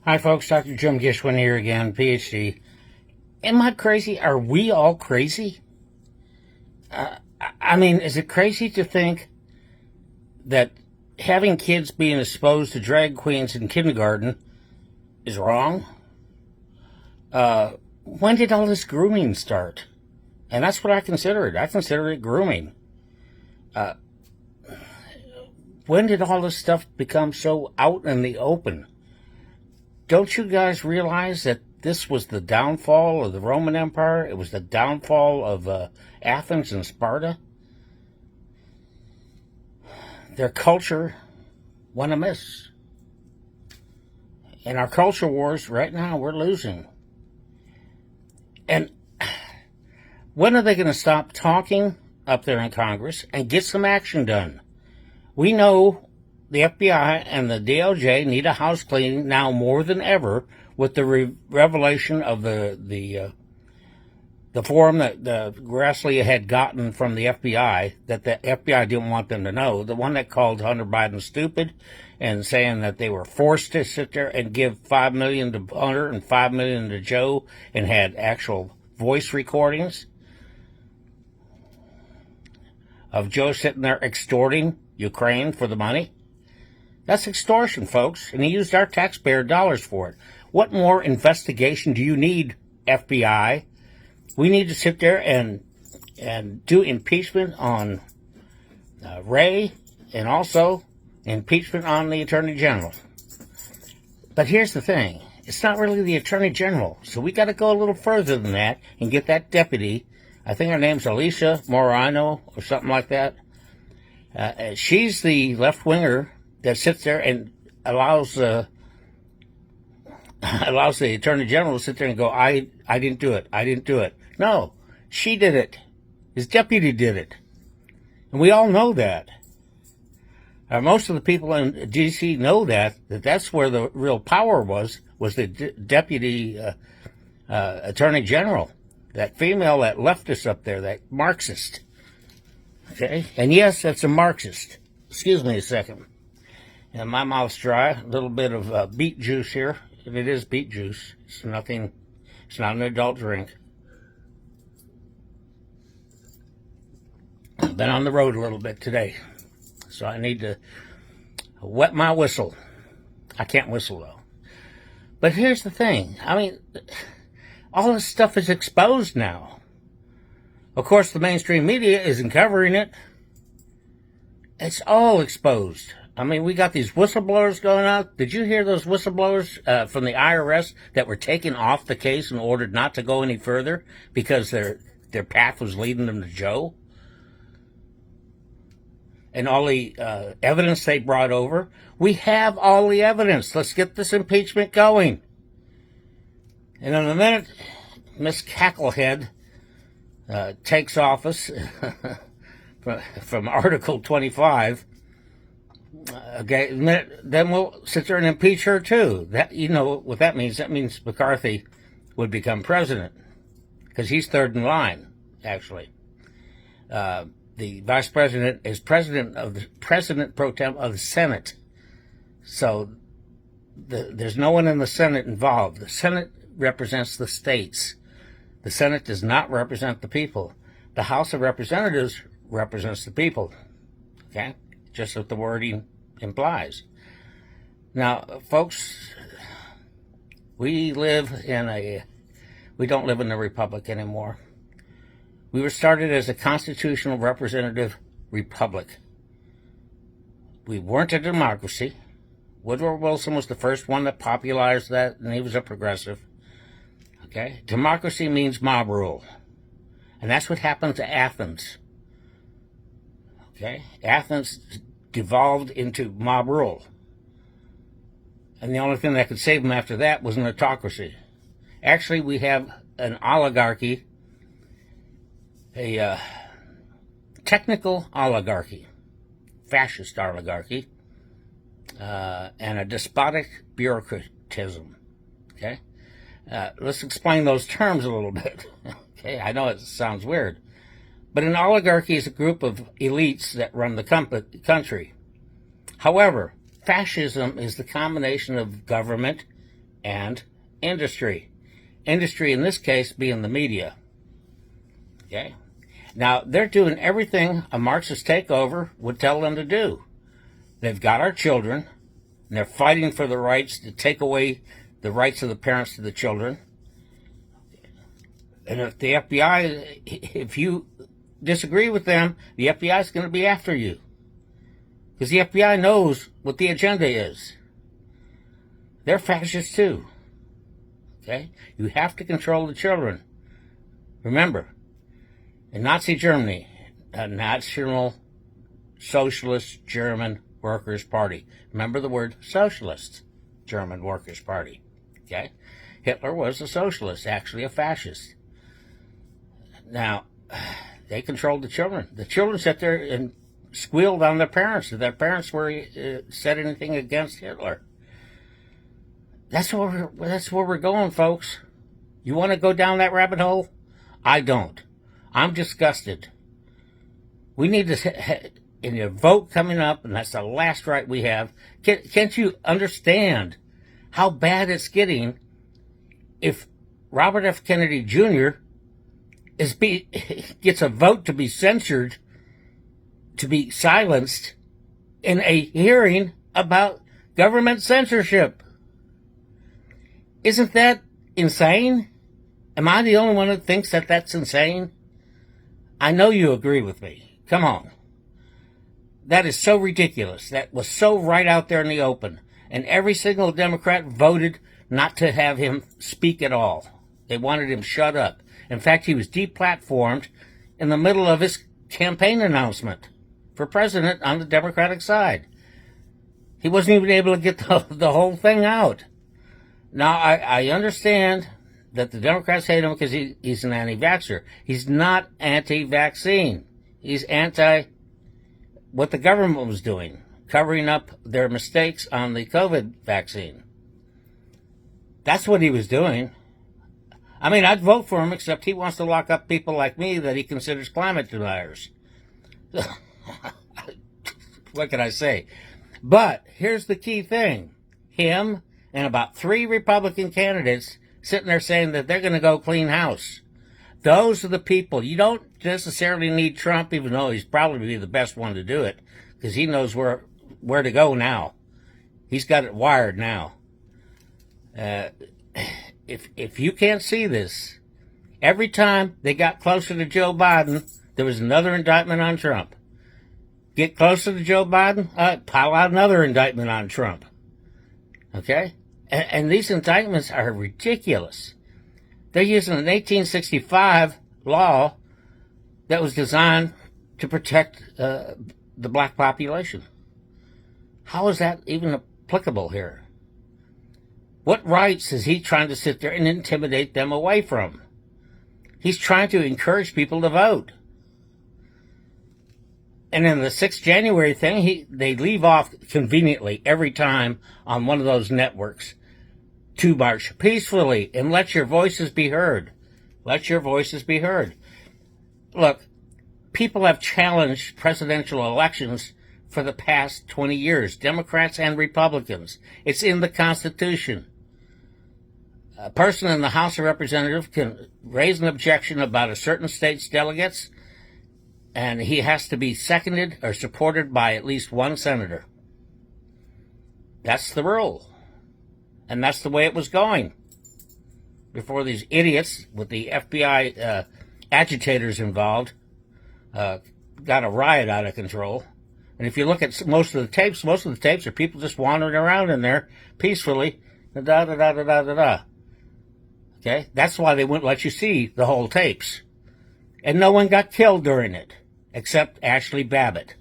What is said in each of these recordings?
Hi, folks. Dr. Jim Gishwin here again, PhD. Am I crazy? Are we all crazy? I mean, is it crazy to think that having kids being exposed to drag queens in kindergarten is wrong? When did all this grooming start? And that's what I consider it. I consider it grooming. When did all this stuff become so out in the open? Don't you guys realize that this was the downfall of the Roman Empire? It was the downfall of Athens and Sparta. Their culture went amiss. In our culture wars right now, we're losing. And when are they going to stop talking up there in Congress and get some action done? We know the FBI and the DOJ need a house cleaning now more than ever with the revelation of the form that Grassley had gotten from the FBI that the FBI didn't want them to know. The one that called Hunter Biden stupid and saying that they were forced to sit there and give $5 million to Hunter and $5 million to Joe and had actual voice recordings of Joe sitting there extorting Ukraine for the money. That's extortion, folks, and he used our taxpayer dollars for it. What more investigation do you need, FBI? We need to sit there and do impeachment on Wray and also impeachment on the Attorney General. But here's the thing. It's not really the Attorney General, so we got to go a little further than that and get that deputy. I think her name's Alicia Morano or something like that. She's the left-winger that sits there and allows the Attorney General to sit there and go, I didn't do it. I didn't do it. No, she did it. His deputy did it. And we all know that. Most of the people in D.C. know that's where the real power was the deputy Attorney General. That female, that leftist up there, that Marxist. Okay? And yes, that's a Marxist. Excuse me a second. And my mouth's dry. A little bit of beet juice here. If it is beet juice, it's not an adult drink. I've been on the road a little bit today, so I need to wet my whistle. I can't whistle, though. But here's the thing. I mean, all this stuff is exposed now. Of course, the mainstream media isn't covering it. It's all exposed. I mean, we got these whistleblowers going out. Did you hear those whistleblowers from the IRS that were taken off the case and ordered not to go any further because their path was leading them to Joe? And all the evidence they brought over. We have all the evidence. Let's get this impeachment going. And in a minute, Miss Cacklehead takes office from Article 25. Okay, then we'll sit there and impeach her too. That, you know what that means? That means McCarthy would become president because he's third in line. Actually, the vice president is president pro tem of the Senate. So there's no one in the Senate involved. The Senate represents the states. The Senate does not represent the people. The House of Representatives represents the people. Okay, just what the wording implies. Now, folks, we don't live in a republic anymore. We were started as a constitutional representative republic. We weren't a democracy. Woodrow Wilson was the first one that popularized that, and he was a progressive. Okay? Democracy means mob rule. And that's what happened to Athens. Okay? Athens devolved into mob rule. And the only thing that could save them after that was an autocracy. Actually, we have an oligarchy, a technical oligarchy, fascist oligarchy, and a despotic bureaucratism. Okay? Let's explain those terms a little bit. Okay, I know it sounds weird. But an oligarchy is a group of elites that run the country. However, fascism is the combination of government, and industry. Industry in this case being the media. Okay? Now, they're doing everything a Marxist takeover would tell them to do. They've got our children, and they're fighting for the rights to take away the rights of the parents to the children. And if the FBI, if you disagree with them, the FBI is going to be after you. Because the FBI knows what the agenda is. They're fascists too. Okay? You have to control the children. Remember, in Nazi Germany, a National Socialist German Workers' Party. Remember the word socialist, German Workers' Party. Okay? Hitler was a socialist, actually a fascist. Now, they controlled the children. The children sat there and squealed on their parents. If their parents said anything against Hitler. That's where we're going, folks. You want to go down that rabbit hole? I don't. I'm disgusted. We need to, in a vote coming up, and that's the last right we have. Can't you understand how bad it's getting if Robert F. Kennedy Jr. Gets a vote to be censured, to be silenced in a hearing about government censorship? Isn't that insane? Am I the only one that thinks that that's insane? I know you agree with me. Come on. That is so ridiculous. That was so right out there in the open. And every single Democrat voted not to have him speak at all. They wanted him shut up. In fact, he was deplatformed in the middle of his campaign announcement for president on the Democratic side. He wasn't even able to get the whole thing out. Now, I understand that the Democrats hate him because he's an anti-vaxxer. He's not anti-vaccine. He's anti what the government was doing, covering up their mistakes on the COVID vaccine. That's what he was doing. I mean, I'd vote for him, except he wants to lock up people like me that he considers climate deniers. What can I say? But here's the key thing. Him and about 3 Republican candidates sitting there saying that they're going to go clean house. Those are the people. You don't necessarily need Trump, even though he's probably the best one to do it, because he knows where to go now. He's got it wired now. If you can't see this, every time they got closer to Joe Biden, there was another indictment on Trump. Get closer to Joe Biden, pile out another indictment on Trump. Okay? And these indictments are ridiculous. They're using an 1865 law that was designed to protect the black population. How is that even applicable here? What rights is he trying to sit there and intimidate them away from? He's trying to encourage people to vote. And in the 6th January thing, they leave off conveniently every time on one of those networks to march peacefully and let your voices be heard. Let your voices be heard. Look, people have challenged presidential elections for the past 20 years, Democrats and Republicans. It's in the Constitution. A person in the House of Representatives can raise an objection about a certain state's delegates, and he has to be seconded or supported by at least one senator. That's the rule. And that's the way it was going before these idiots with the FBI agitators involved got a riot out of control. And if you look at most of the tapes are people just wandering around in there peacefully. Okay? That's why they wouldn't let you see the whole tapes. And no one got killed during it, except Ashley Babbitt,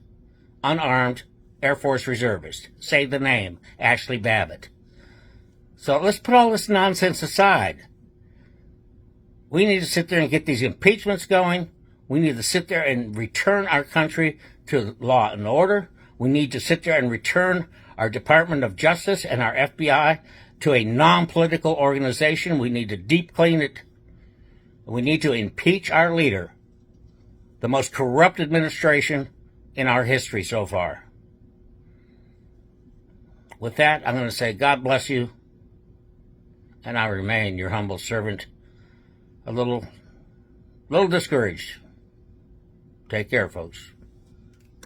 unarmed Air Force reservist. Say the name, Ashley Babbitt. So let's put all this nonsense aside. We need to sit there and get these impeachments going. We need to sit there and return our country to law and order. We need to sit there and return our Department of Justice and our FBI to a non-political organization. We need to deep clean it. We need to impeach our leader, the most corrupt administration in our history so far. With that, I'm going to say God bless you. and I remain your humble servant, a little discouraged. Take care, folks.